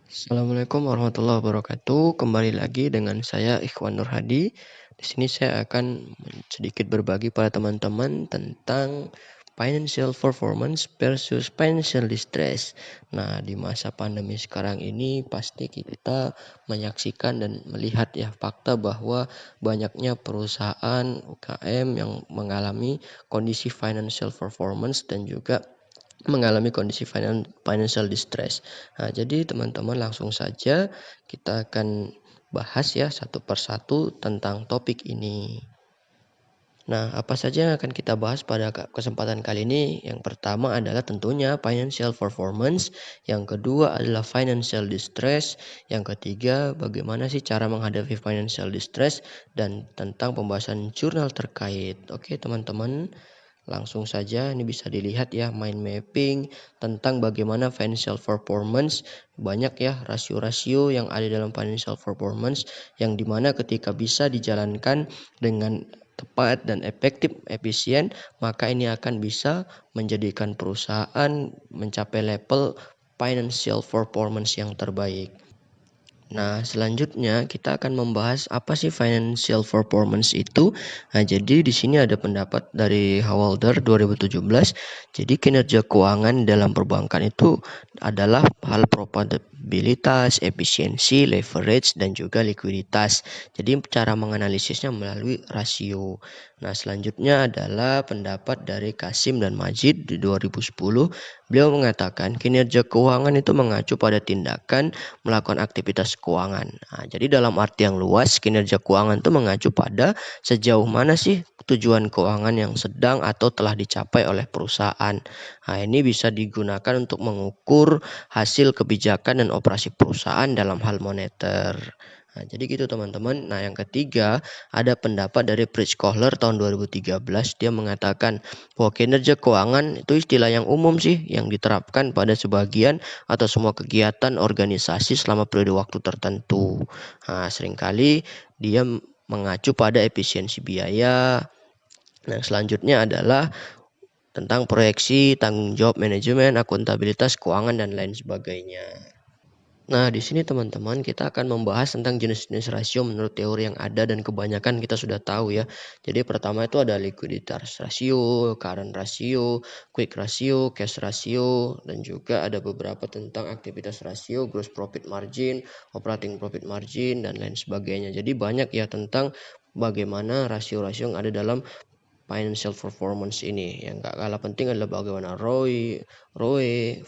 Assalamualaikum warahmatullahi wabarakatuh. Kembali lagi dengan saya Ikhwan Nur Hadi. Di sini saya akan sedikit berbagi pada teman-teman tentang financial performance versus financial distress. Nah, di masa pandemi sekarang ini pasti kita menyaksikan dan melihat ya fakta bahwa banyaknya perusahaan UKM yang mengalami kondisi financial performance dan juga mengalami kondisi financial distress. Nah, jadi teman-teman langsung saja kita akan bahas ya satu persatu tentang topik ini. Nah, apa saja yang akan kita bahas pada kesempatan kali ini? Yang pertama adalah tentunya financial performance, yang kedua adalah financial distress, yang ketiga bagaimana sih cara menghadapi financial distress, dan tentang pembahasan jurnal terkait. Oke, teman-teman. Langsung saja ini bisa dilihat ya mind mapping tentang bagaimana financial performance. Banyak ya rasio-rasio yang ada dalam financial performance yang dimana ketika bisa dijalankan dengan tepat dan efisien, maka ini akan bisa menjadikan perusahaan mencapai level financial performance yang terbaik. Nah, selanjutnya kita akan membahas apa sih financial performance itu. Nah, jadi di sini ada pendapat dari Howalder 2017. Jadi kinerja keuangan dalam perbankan itu adalah hal profitabilitas, efisiensi, leverage, dan juga likuiditas. Jadi cara menganalisisnya melalui rasio. Nah, selanjutnya adalah pendapat dari Kasim dan Majid di 2010. Beliau mengatakan kinerja keuangan itu mengacu pada tindakan melakukan aktivitas keuangan. Nah, jadi dalam arti yang luas, kinerja keuangan itu mengacu pada sejauh mana sih tujuan keuangan yang sedang atau telah dicapai oleh perusahaan. Nah, ini bisa digunakan untuk mengukur hasil kebijakan dan operasi perusahaan dalam hal moneter. Nah, jadi gitu teman-teman. Nah, yang ketiga ada pendapat dari Fritz Kohler tahun 2013. Dia mengatakan bahwa kinerja keuangan itu istilah yang umum sih yang diterapkan pada sebagian atau semua kegiatan organisasi selama periode waktu tertentu. Nah, seringkali dia mengacu pada efisiensi biaya. Nah, selanjutnya adalah tentang proyeksi, tanggung jawab manajemen, akuntabilitas keuangan, dan lain sebagainya. Nah, di sini teman-teman kita akan membahas tentang jenis-jenis rasio menurut teori yang ada dan kebanyakan kita sudah tahu ya. Jadi pertama itu ada liquiditas rasio, current rasio, quick rasio, cash rasio, dan juga ada beberapa tentang aktivitas rasio, gross profit margin, operating profit margin, dan lain sebagainya. Jadi banyak ya tentang bagaimana rasio-rasio yang ada dalam financial performance ini. Yang gak kalah penting adalah bagaimana ROE,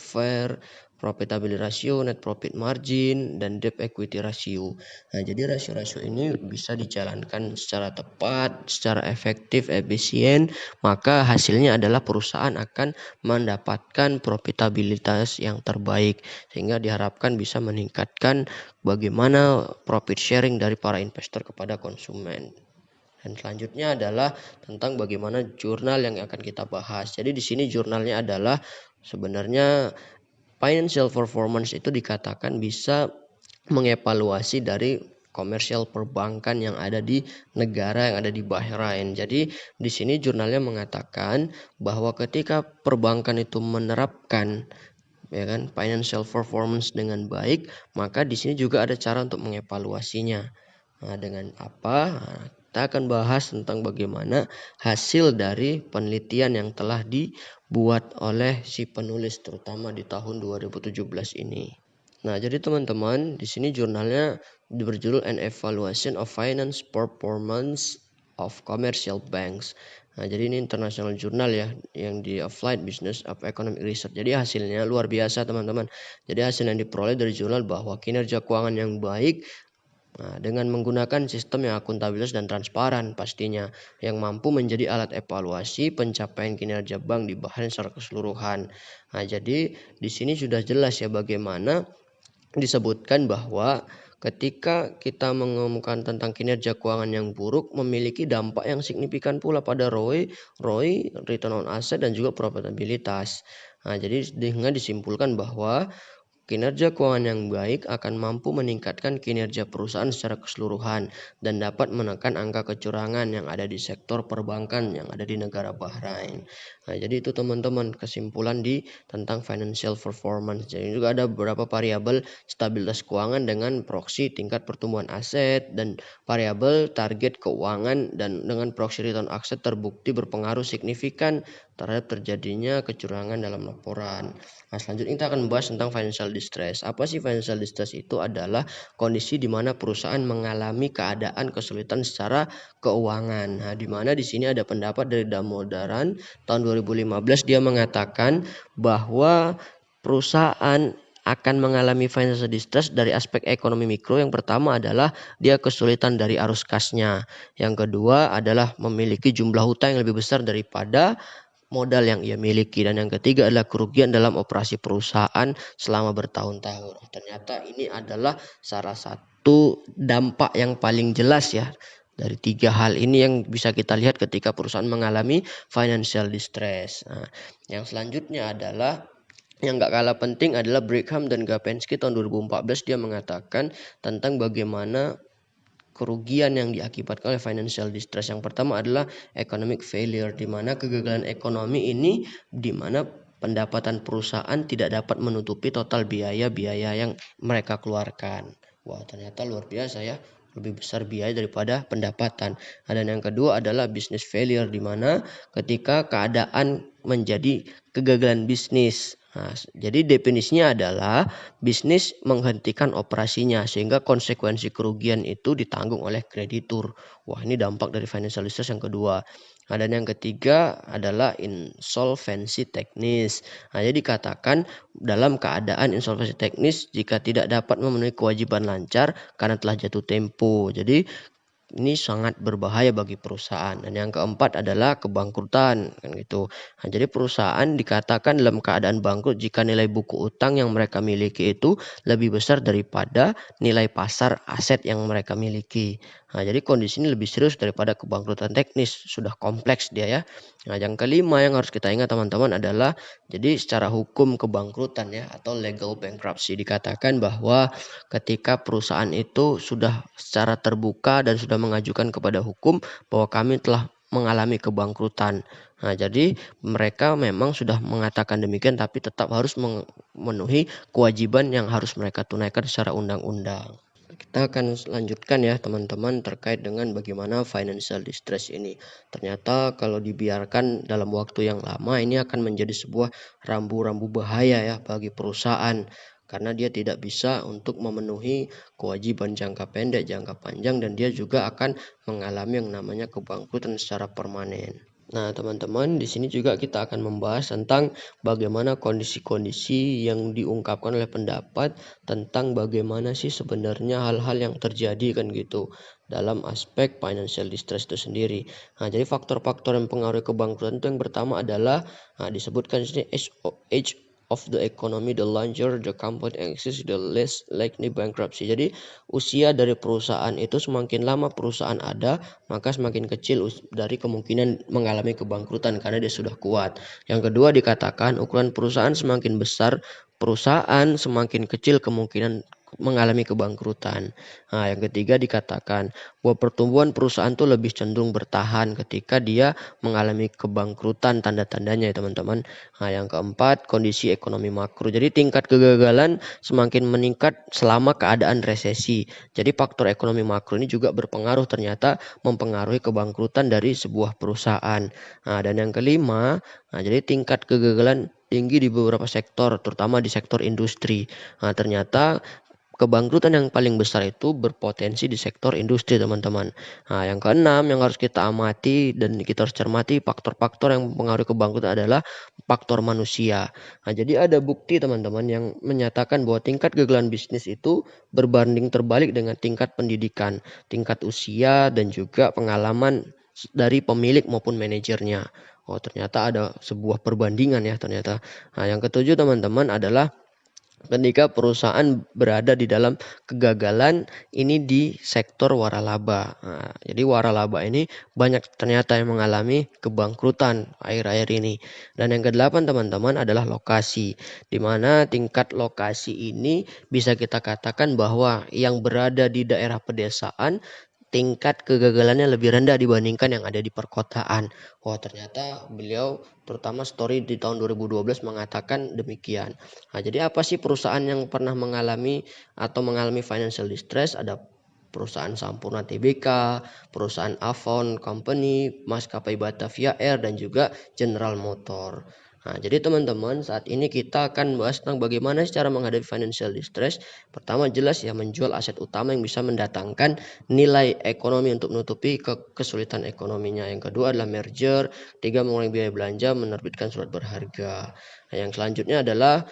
FAIR, profitability ratio, net profit margin, dan debt equity ratio. Nah, jadi rasio-rasio ini bisa dijalankan secara tepat, secara efektif, efisien, maka hasilnya adalah perusahaan akan mendapatkan profitabilitas yang terbaik, sehingga diharapkan bisa meningkatkan bagaimana profit sharing dari para investor kepada konsumen. Dan selanjutnya adalah tentang bagaimana jurnal yang akan kita bahas. Jadi di sini jurnalnya adalah sebenarnya financial performance itu dikatakan bisa mengevaluasi dari komersial perbankan yang ada di negara yang ada di Bahrain. Jadi di sini jurnalnya mengatakan bahwa ketika perbankan itu menerapkan ya kan financial performance dengan baik, maka di sini juga ada cara untuk mengevaluasinya. Nah, dengan apa? Nah, kita akan bahas tentang bagaimana hasil dari penelitian yang telah dibuat oleh si penulis terutama di tahun 2017 ini. Nah, jadi teman-teman, di sini jurnalnya berjudul An Evaluation of Finance Performance of Commercial Banks. Nah, jadi ini international jurnal ya yang di Applied Business of Economic Research. Jadi hasilnya luar biasa teman-teman. Jadi hasil yang diperoleh dari jurnal bahwa kinerja keuangan yang baik dengan menggunakan sistem yang akuntabilitas dan transparan pastinya yang mampu menjadi alat evaluasi pencapaian kinerja bank di Bahrain secara keseluruhan. Nah, jadi di sini sudah jelas ya bagaimana disebutkan bahwa ketika kita mengemukakan tentang kinerja keuangan yang buruk memiliki dampak yang signifikan pula pada ROI, return on asset, dan juga profitabilitas. Nah, jadi dengan disimpulkan bahwa Kinerja keuangan yang baik akan mampu meningkatkan kinerja perusahaan secara keseluruhan dan dapat menekan angka kecurangan yang ada di sektor perbankan yang ada di negara Bahrain. Nah, jadi itu teman-teman kesimpulan tentang financial performance. Jadi juga ada beberapa variabel stabilitas keuangan dengan proksi tingkat pertumbuhan aset dan variabel target keuangan, dan dengan proksi return aset terbukti berpengaruh signifikan terhadap terjadinya kecurangan dalam laporan. Nah, selanjutnya kita akan membahas tentang financial distress. Apa sih financial distress? Itu adalah kondisi di mana perusahaan mengalami keadaan kesulitan secara keuangan. Nah, di mana di sini ada pendapat dari Damodaran tahun 2015, dia mengatakan bahwa perusahaan akan mengalami financial distress dari aspek ekonomi mikro. Yang pertama adalah dia kesulitan dari arus kasnya. Yang kedua adalah memiliki jumlah hutang yang lebih besar daripada modal yang ia miliki, dan yang ketiga adalah kerugian dalam operasi perusahaan selama bertahun-tahun. Ternyata ini adalah salah satu dampak yang paling jelas ya dari tiga hal ini yang bisa kita lihat ketika perusahaan mengalami financial distress. Nah, yang selanjutnya adalah yang gak kalah penting adalah Brigham dan Gapensky tahun 2014, dia mengatakan tentang bagaimana kerugian yang diakibatkan oleh financial distress. Yang pertama adalah economic failure, di mana kegagalan ekonomi ini di mana pendapatan perusahaan tidak dapat menutupi total biaya-biaya yang mereka keluarkan. Wah, ternyata luar biasa ya, lebih besar biaya daripada pendapatan. Dan yang kedua adalah business failure, di mana ketika keadaan menjadi kegagalan bisnis. Nah, jadi definisinya adalah bisnis menghentikan operasinya sehingga konsekuensi kerugian itu ditanggung oleh kreditur. Wah, ini dampak dari financial distress yang kedua. Nah, dan yang ketiga adalah insolvency teknis. Nah, jadi dikatakan dalam keadaan insolvency teknis jika tidak dapat memenuhi kewajiban lancar karena telah jatuh tempo. Jadi ini sangat berbahaya bagi perusahaan. Dan yang keempat adalah kebangkrutan, kan gitu. Nah, jadi perusahaan dikatakan dalam keadaan bangkrut jika nilai buku utang yang mereka miliki itu lebih besar daripada nilai pasar aset yang mereka miliki. Nah, jadi kondisi ini lebih serius daripada kebangkrutan teknis, sudah kompleks dia ya. Nah, yang kelima yang harus kita ingat teman-teman adalah jadi secara hukum kebangkrutan ya, atau legal bankruptcy, dikatakan bahwa ketika perusahaan itu sudah secara terbuka dan sudah mengajukan kepada hukum bahwa kami telah mengalami kebangkrutan. Nah, jadi mereka memang sudah mengatakan demikian, tapi tetap harus memenuhi kewajiban yang harus mereka tunaikan secara undang-undang. Kita akan lanjutkan ya teman-teman terkait dengan bagaimana financial distress ini. Ternyata kalau dibiarkan dalam waktu yang lama ini akan menjadi sebuah rambu-rambu bahaya ya bagi perusahaan, karena dia tidak bisa untuk memenuhi kewajiban jangka pendek, jangka panjang, dan dia juga akan mengalami yang namanya kebangkrutan secara permanen. Nah, teman-teman, di sini juga kita akan membahas tentang bagaimana kondisi-kondisi yang diungkapkan oleh pendapat tentang bagaimana sih sebenarnya hal-hal yang terjadi kan gitu dalam aspek financial distress itu sendiri. Nah, jadi faktor-faktor yang mempengaruhi kebangkrutan itu yang pertama adalah disebutkan di sini age of the economy, the larger the company exists, the less likely bankruptcy. Jadi usia dari perusahaan itu semakin lama perusahaan ada, maka semakin kecil dari kemungkinan mengalami kebangkrutan karena dia sudah kuat. Yang kedua dikatakan ukuran perusahaan semakin besar, perusahaan semakin kecil kemungkinan mengalami kebangkrutan. Nah, yang ketiga dikatakan bahwa pertumbuhan perusahaan itu lebih cenderung bertahan ketika dia mengalami kebangkrutan, tanda-tandanya ya teman-teman. Nah, yang keempat kondisi ekonomi makro. Jadi tingkat kegagalan semakin meningkat selama keadaan resesi. Jadi faktor ekonomi makro ini juga berpengaruh, ternyata mempengaruhi kebangkrutan dari sebuah perusahaan. Nah, dan yang kelima, jadi tingkat kegagalan tinggi di beberapa sektor, terutama di sektor industri. Nah, ternyata kebangkrutan yang paling besar itu berpotensi di sektor industri, teman-teman. Nah, yang keenam yang harus kita amati dan kita harus cermati faktor-faktor yang mempengaruhi kebangkrutan adalah faktor manusia. Nah, jadi ada bukti teman-teman yang menyatakan bahwa tingkat kegagalan bisnis itu berbanding terbalik dengan tingkat pendidikan, tingkat usia, dan juga pengalaman dari pemilik maupun manajernya. Oh, ternyata ada sebuah perbandingan ya ternyata. Nah, yang ketujuh teman-teman adalah ketika perusahaan berada di dalam kegagalan ini di sektor waralaba. Nah, jadi waralaba ini banyak ternyata yang mengalami kebangkrutan akhir-akhir ini. Dan yang kedelapan teman-teman adalah lokasi, di mana tingkat lokasi ini bisa kita katakan bahwa yang berada di daerah pedesaan tingkat kegagalannya lebih rendah dibandingkan yang ada di perkotaan. Wah, ternyata beliau terutama story di tahun 2012 mengatakan demikian. Nah, jadi apa sih perusahaan yang pernah mengalami financial distress? Ada perusahaan Sampurna Tbk, perusahaan Avon Company, Maskapai Batavia Air, dan juga General Motor. Nah, jadi teman-teman, saat ini kita akan bahas tentang bagaimana cara menghadapi financial distress. Pertama jelas ya, menjual aset utama yang bisa mendatangkan nilai ekonomi untuk menutupi kesulitan ekonominya. Yang kedua adalah merger. Tiga, mengurangi biaya belanja, menerbitkan surat berharga. Nah, yang selanjutnya adalah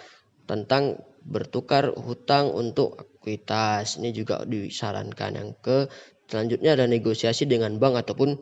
tentang bertukar hutang untuk ekuitas. Ini juga disarankan. Selanjutnya ada negosiasi dengan bank ataupun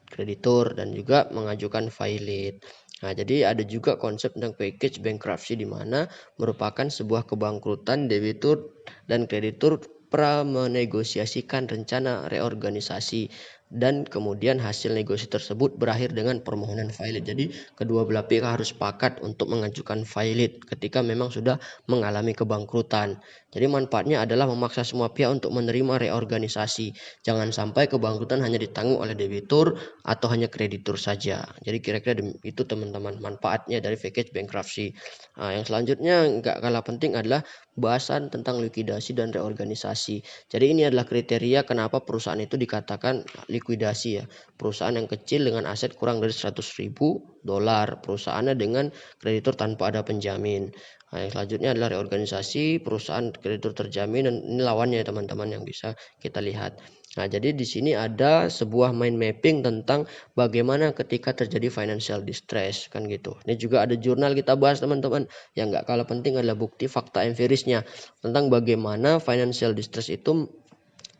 kreditur dan juga mengajukan filit. Nah, jadi ada juga konsep tentang package bankruptcy, di mana merupakan sebuah kebangkrutan debitur dan kreditur menegosiasikan rencana reorganisasi, dan kemudian hasil negosiasi tersebut berakhir dengan permohonan filit. Jadi kedua belah pihak harus sepakat untuk mengajukan filit ketika memang sudah mengalami kebangkrutan. Jadi manfaatnya adalah memaksa semua pihak untuk menerima reorganisasi. Jangan sampai kebangkrutan hanya ditanggung oleh debitur atau hanya kreditur saja. Jadi kira-kira itu teman-teman manfaatnya dari package bankruptcy. Nah, yang selanjutnya nggak kalah penting adalah bahasan tentang likuidasi dan reorganisasi. Jadi ini adalah kriteria kenapa perusahaan itu dikatakan likuidasi ya. Perusahaan yang kecil dengan aset kurang dari 100.000 dolar, perusahaannya dengan kreditur tanpa ada penjamin. Nah, yang selanjutnya adalah reorganisasi, perusahaan kreditur terjamin, dan ini lawannya ya teman-teman yang bisa kita lihat. Nah, jadi di sini ada sebuah mind mapping tentang bagaimana ketika terjadi financial distress kan gitu. Ini juga ada jurnal kita bahas teman-teman. Yang nggak kalah penting adalah bukti fakta empirisnya tentang bagaimana financial distress itu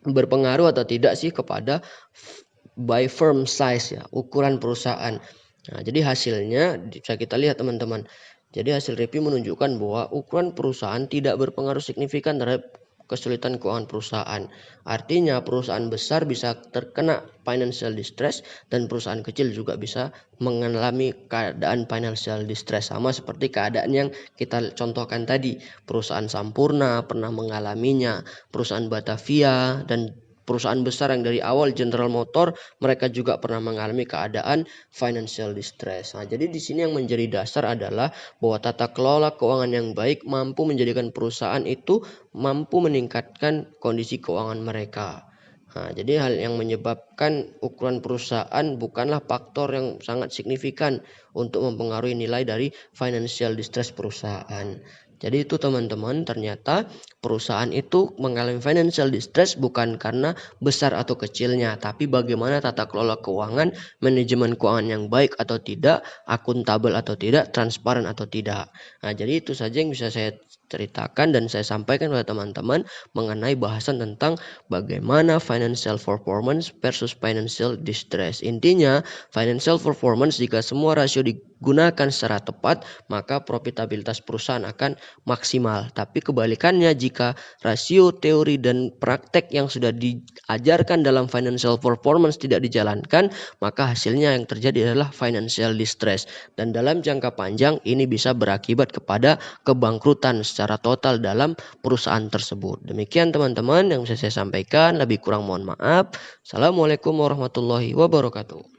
berpengaruh atau tidak sih kepada by firm size ya, ukuran perusahaan. Nah, jadi hasilnya bisa kita lihat teman-teman. Jadi hasil review menunjukkan bahwa ukuran perusahaan tidak berpengaruh signifikan terhadap kesulitan keuangan perusahaan. Artinya perusahaan besar bisa terkena financial distress dan perusahaan kecil juga bisa mengalami keadaan financial distress, sama seperti keadaan yang kita contohkan tadi. Perusahaan Sampurna pernah mengalaminya, perusahaan Batavia, dan perusahaan besar yang dari awal General Motor, mereka juga pernah mengalami keadaan financial distress. Nah, jadi di sini yang menjadi dasar adalah bahwa tata kelola keuangan yang baik mampu menjadikan perusahaan itu mampu meningkatkan kondisi keuangan mereka. Nah, jadi hal yang menyebabkan ukuran perusahaan bukanlah faktor yang sangat signifikan untuk mempengaruhi nilai dari financial distress perusahaan. Jadi itu teman-teman, ternyata perusahaan itu mengalami financial distress bukan karena besar atau kecilnya, tapi bagaimana tata kelola keuangan, manajemen keuangan yang baik atau tidak, akuntabel atau tidak, transparan atau tidak. Nah, jadi itu saja yang bisa saya ceritakan dan saya sampaikan kepada teman-teman mengenai bahasan tentang bagaimana financial performance versus financial distress. Intinya, financial performance jika semua rasio digunakan secara tepat, maka profitabilitas perusahaan akan maksimal. Tapi kebalikannya, jika rasio, teori, dan praktek yang sudah diajarkan dalam financial performance tidak dijalankan, maka hasilnya yang terjadi adalah financial distress. Dan dalam jangka panjang ini bisa berakibat kepada kebangkrutan secara total dalam perusahaan tersebut. Demikian teman-teman yang bisa saya sampaikan, lebih kurang mohon maaf. Assalamualaikum warahmatullahi wabarakatuh.